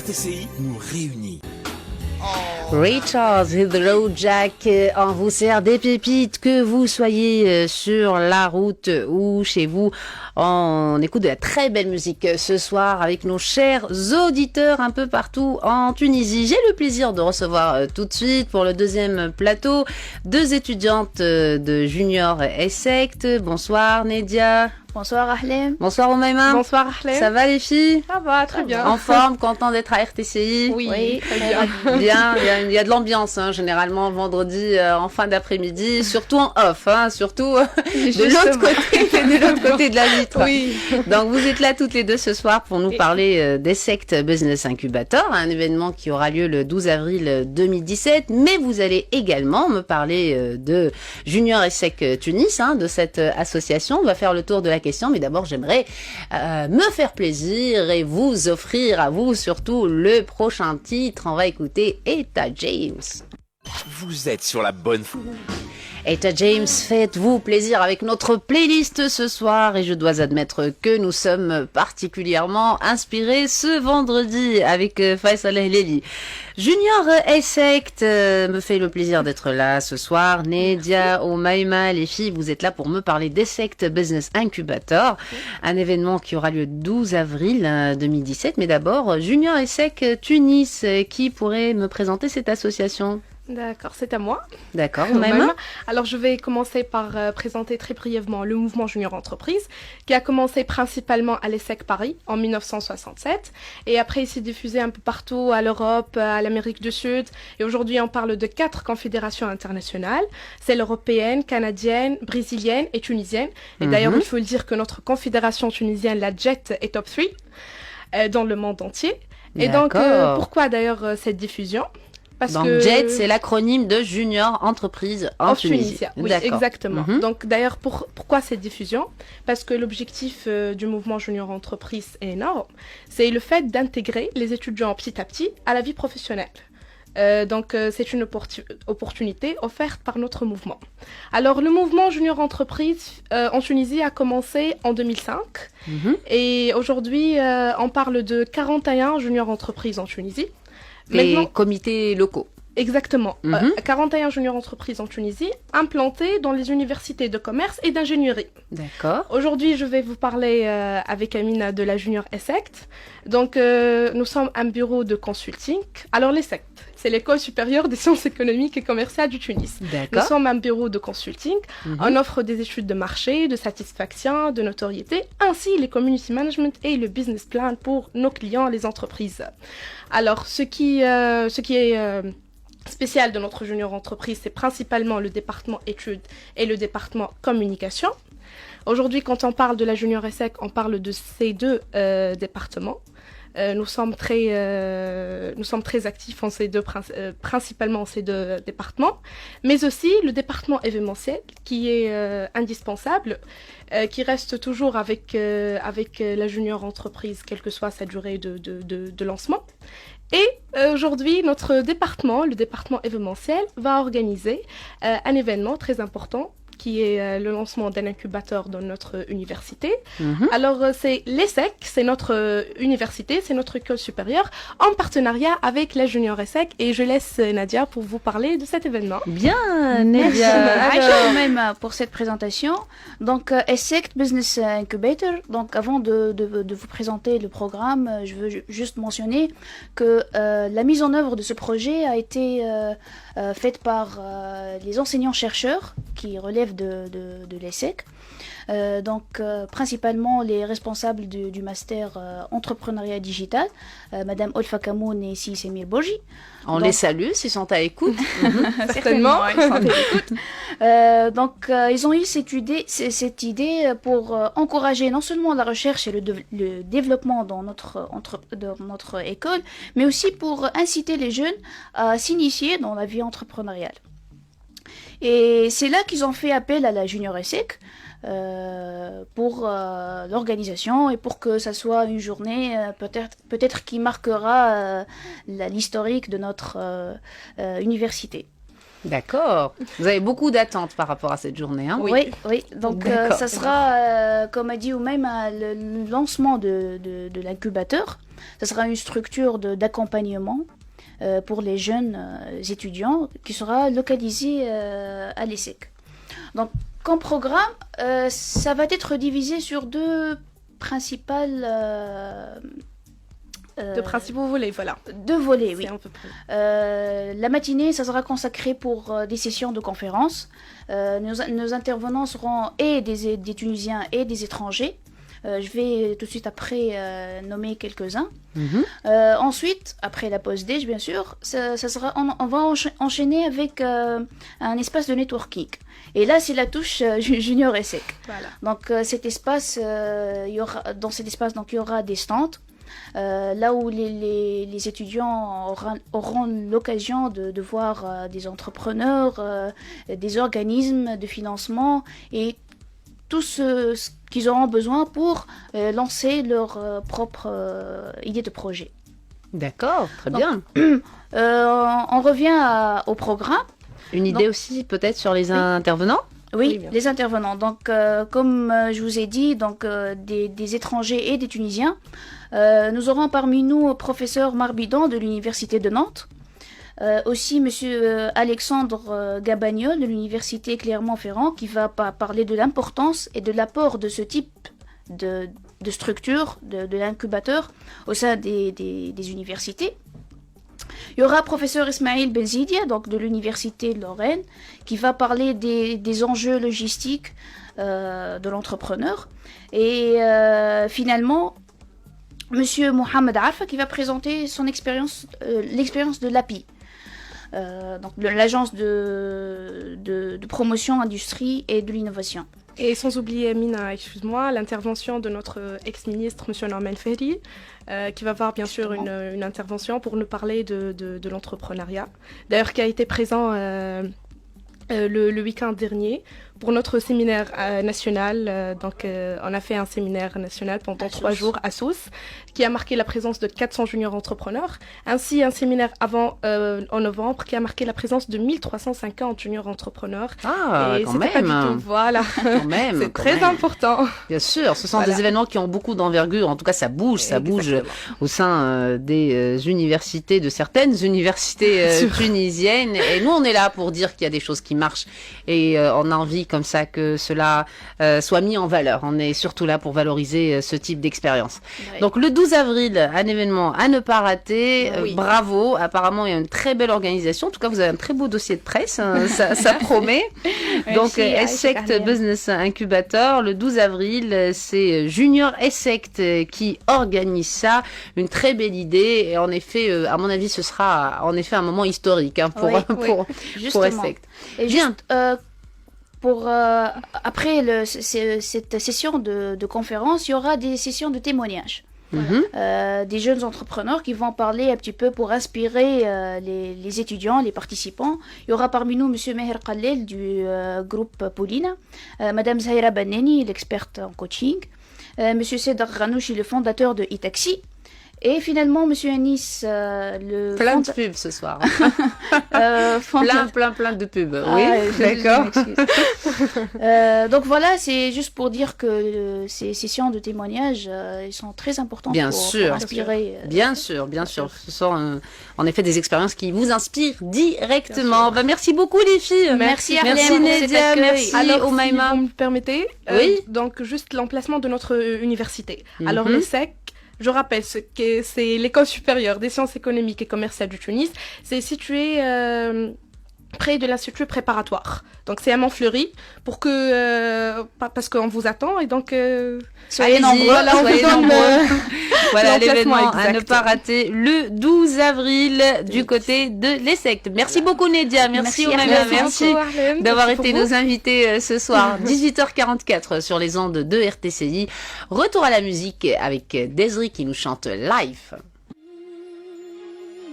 RTCI nous réunit. Ray Charles et The Road Jack, on vous sert des pépites, que vous soyez sur la route ou chez vous. On écoute de la très belle musique ce soir avec nos chers auditeurs un peu partout en Tunisie. J'ai le plaisir de recevoir tout de suite pour le deuxième plateau 2 étudiantes de Junior ESSECT. Bonsoir Nedia. Bonsoir Ahlem. Bonsoir Oumaima. Bonsoir Ahlem. Ça va les filles? Ça va, très bien. En forme, content d'être à RTCI? Oui, très bien. Bien, il y a de l'ambiance, hein, généralement vendredi en fin d'après-midi, surtout en off, hein, surtout de l'autre côté de la vitre. Oui. Donc vous êtes là toutes les deux ce soir pour nous parler d'ESSECT Business Incubator, un événement qui aura lieu le 12 avril 2017, mais vous allez également me parler de Junior ESSECT Tunis, hein, de cette association. On va faire le tour de la question, mais d'abord j'aimerais me faire plaisir et vous offrir à vous surtout le prochain titre. On va écouter Etta James. Vous êtes sur la bonne voie. Etta James, faites-vous plaisir avec notre playlist ce soir et je dois admettre que nous sommes particulièrement inspirés ce vendredi avec Faisal Ehleli. Junior ESSECT me fait le plaisir d'être là ce soir. Nedia, Oumaima, les filles, vous êtes là pour me parler d'ESSECT Business Incubator, un événement qui aura lieu le 12 avril 2017. Mais d'abord, Junior ESSECT Tunis, qui pourrait me présenter cette association? D'accord, c'est à moi. D'accord, Oumaima. Alors, je vais commencer par présenter très brièvement le mouvement Junior Entreprise, qui a commencé principalement à l'ESSEC Paris en 1967. Et après, il s'est diffusé un peu partout, à l'Europe, à l'Amérique du Sud. Et aujourd'hui, on parle de 4 confédérations internationales. C'est l'européenne, canadienne, brésilienne et tunisienne. Et d'ailleurs, il faut le dire que notre confédération tunisienne, la JET, est top 3 dans le monde entier. Et donc, pourquoi d'ailleurs cette diffusion? Donc JET, c'est l'acronyme de Junior Entreprise en Tunisie. Oui, exactement. Donc d'ailleurs, pourquoi cette diffusion? Parce que l'objectif du mouvement Junior Entreprise est énorme. C'est le fait d'intégrer les étudiants petit à petit à la vie professionnelle. Donc c'est une opportunité offerte par notre mouvement. Alors le mouvement Junior Entreprise en Tunisie a commencé en 2005 et aujourd'hui on parle de 41 Junior Entreprises en Tunisie. Les comités locaux. Exactement. 41 juniors entreprises en Tunisie, implantées dans les universités de commerce et d'ingénierie. D'accord. Aujourd'hui, je vais vous parler avec Amina de la Junior ESSECT. Donc, nous sommes un bureau de consulting. Alors, l'ESSECT, c'est l'École supérieure des sciences économiques et commerciales du Tunis. Nous sommes un bureau de consulting. On offre des études de marché, de satisfaction, de notoriété, ainsi les community management et le business plan pour nos clients, les entreprises. Alors, ce qui est spécial de notre junior entreprise, c'est principalement le département études et le département communication. Aujourd'hui, quand on parle de la Junior ESSECT, on parle de ces 2 départements. Nous sommes très actifs en ces principalement en ces 2 départements, mais aussi le département événementiel qui est indispensable, qui reste toujours avec la junior entreprise, quelle que soit sa durée de lancement. Et aujourd'hui, notre département, le département événementiel, va organiser un événement très important qui est le lancement d'un incubateur dans notre université. Alors, c'est l'ESSEC, c'est notre université, c'est notre école supérieure, en partenariat avec la Junior ESSEC. Et je laisse Nadia pour vous parler de cet événement. Bien, Nadia. Alors, même pour cette présentation. Donc, ESSECT Business Incubator. Donc, avant de vous présenter le programme, je veux juste mentionner que la mise en œuvre de ce projet a été faite par les enseignants-chercheurs qui relèvent de l'ESSEC. Donc, principalement les responsables du master entrepreneuriat digital, Madame Olfa Kamoun et Si Semir Boji. On les salue s'ils sont à l'écoute. Certainement. Ils sont à l'écoute. Donc, ils ont eu cette idée pour encourager non seulement la recherche et le développement dans notre école, mais aussi pour inciter les jeunes à s'initier dans la vie entrepreneuriale. Et c'est là qu'ils ont fait appel à la Junior ESSEC pour l'organisation et pour que ça soit une journée peut-être qui marquera l'historique de notre université. D'accord. Vous avez beaucoup d'attentes par rapport à cette journée, hein? Oui, oui. Donc, D'accord. ça sera, comme a dit Oumaima, le lancement de l'incubateur. Ça sera une structure d'accompagnement pour les jeunes étudiants qui sera localisée à l'ESSEC. Donc, comme programme, ça va être divisé sur deux principales... De principaux volets, voilà. deux volets, oui. C'est un peu près. La matinée, ça sera consacré pour des sessions de conférences. Nos intervenants seront des Tunisiens et des étrangers. Je vais tout de suite après nommer quelques-uns. Ensuite, après la pause déj, bien sûr, on va enchaîner avec un espace de networking. Et là, c'est la touche Junior ESSEC. Voilà. Donc, cet espace, dans cet espace, donc, il y aura des stands. Là où les étudiants auront l'occasion de voir des entrepreneurs, des organismes de financement et tout ce qu'ils auront besoin pour lancer leur propre idée de projet. D'accord, très Donc, bien. On revient au programme. Une idée aussi peut-être sur les intervenants? Oui, bien les intervenants. Donc, comme je vous ai dit, donc, des étrangers et des Tunisiens. Nous aurons parmi nous professeur Marbidon de l'Université de Nantes. Aussi monsieur Alexandre Gabagnol de l'Université Clermont-Ferrand qui va parler de l'importance et de l'apport de ce type de structure, de l'incubateur au sein des universités. Il y aura professeur Ismail Benzidia, donc de l'Université de Lorraine, qui va parler des enjeux logistiques de l'entrepreneur. Et finalement, monsieur Mohamed Arfa qui va présenter son expérience, l'expérience de l'API, donc de l'agence de promotion, industrie et de l'innovation. Et sans oublier, Mina, excuse-moi, l'intervention de notre ex-ministre, M. Norman Ferry, qui va avoir bien sûr une intervention pour nous parler de l'entrepreneuriat. D'ailleurs, qui a été présent le week-end dernier pour notre séminaire national. Donc, on a fait un séminaire national pendant 3 jours à Sousse, qui a marqué la présence de 400 juniors entrepreneurs, ainsi un séminaire en novembre qui a marqué la présence de 1350 juniors entrepreneurs. Ah, et quand c'était même. pas du tout, voilà. Quand même, C'est quand très même. important. Bien sûr, ce sont Voilà. des événements qui ont beaucoup d'envergure. En tout cas, ça bouge Exactement. au sein des universités, de certaines universités tunisiennes. Et nous, on est là pour dire qu'il y a des choses qui marchent et on a envie comme ça que cela soit mis en valeur. On est surtout là pour valoriser ce type d'expérience. Ouais. Donc le 12 avril, un événement à ne pas rater. Oui. Bravo. Apparemment, il y a une très belle organisation. En tout cas, vous avez un très beau dossier de presse. Hein, ça promet. Donc, Merci, ESSEC Aïcha Karnian. Business Incubator, le 12 avril, c'est Junior ESSEC qui organise ça. Une très belle idée. Et en effet, à mon avis, ce sera en effet un moment historique hein, pour, Oui, pour Justement. ESSEC. Et Bien. Après cette session de conférence, il y aura des sessions de témoignages. Des jeunes entrepreneurs qui vont parler un petit peu pour inspirer les étudiants, les participants. Il y aura parmi nous Monsieur Meher Khalel du groupe Paulina, Madame Zahira Baneni, l'experte en coaching, Monsieur Cédar Ranouchi, le fondateur de e-taxi. Et finalement, Monsieur Anis, le Plein de pubs ce soir. plein de pubs. Ah, Oui, je d'accord. m'excuse. Donc voilà, c'est juste pour dire que ces sessions de témoignages, ils sont très importants Bien pour sûr. inspirer. Bien sûr. Ce sont en effet des expériences qui vous inspirent directement. Bah, merci beaucoup les filles. Merci, Merci Arlène, pour cet Nedia, accueil. merci Alors, Oumaima. si vous me permettez, Oui. donc juste l'emplacement de notre université. Mhm. Alors l'ESSEC, je rappelle, c'est l'école supérieure des sciences économiques et commerciales du Tunis. C'est situé près de l'institut préparatoire. Donc c'est à Montfleury pour que parce qu'on vous attend et donc Soyez Allez-y, nombreux. voilà, on soyez vous donne nombreux. Voilà l'emplacement l'événement à ne exact. pas rater le 12 avril du côté de l'ESSEC. Merci beaucoup Nedia, merci Merci, Oumaima, Arlène. merci beaucoup, Arlène. d'avoir Merci été pour nos vous. invités ce soir, 18h44 sur les ondes de RTCI. Retour à la musique avec Desri qui nous chante Live.